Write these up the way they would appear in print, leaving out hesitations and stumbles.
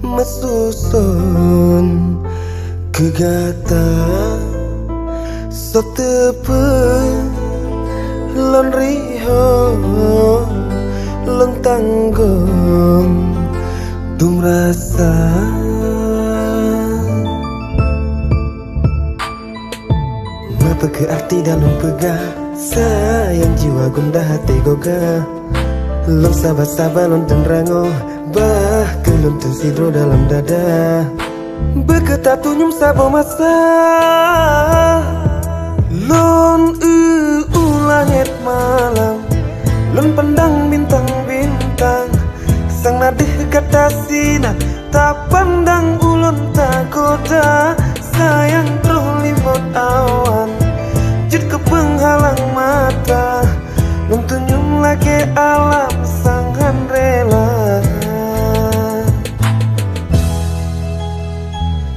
mesusun kegata sotepe lon riho lon tanggung dum rasa mapa ke arti dalam pegah sayang jiwa gundah hati goga lon sabar-sabar lon tenrango bah kelon sidro dalam dada beketat tunyum sabo masa lon langit malam lon pandang bintang-bintang sang nadih kata sinar tak pandang ulun tak goda sayang terlibat awan jid ke penghalang mata lon tunyum lagi alam sangan rela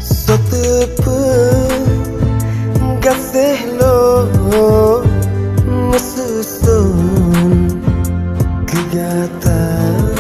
sotepe gasih lo mesusun kegiatan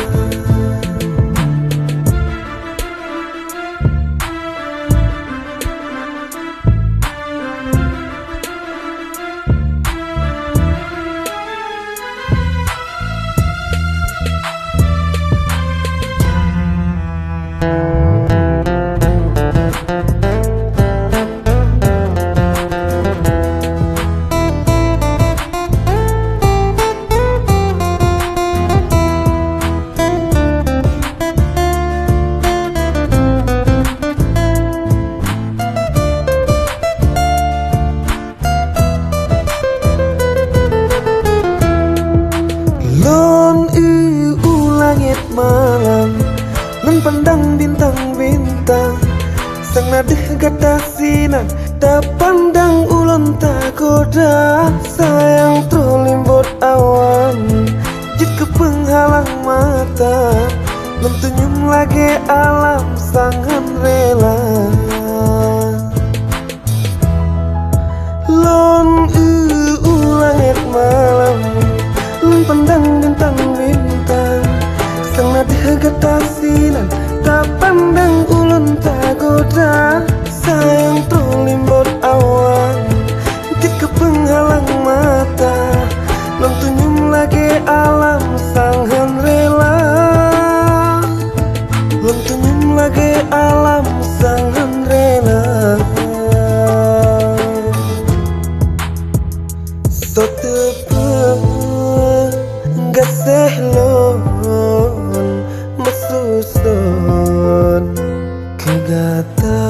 malam lon pandang bintang-bintang sang nadih kata sinar tak pandang ulun tak goda sayang terlimbut awan jid ke penghalang mata lon tunyum lagi alam sangan rela lon langit malam lon pandang bintang-bintang sang nadih kata sinar tak pandang ulun tak goda sayang terlimbut awan jid ke penghalang mata lon tunyum lagi alam sangan rela lon tunyum lagi alam sangan rela sotepe gasih lon mesusun kegata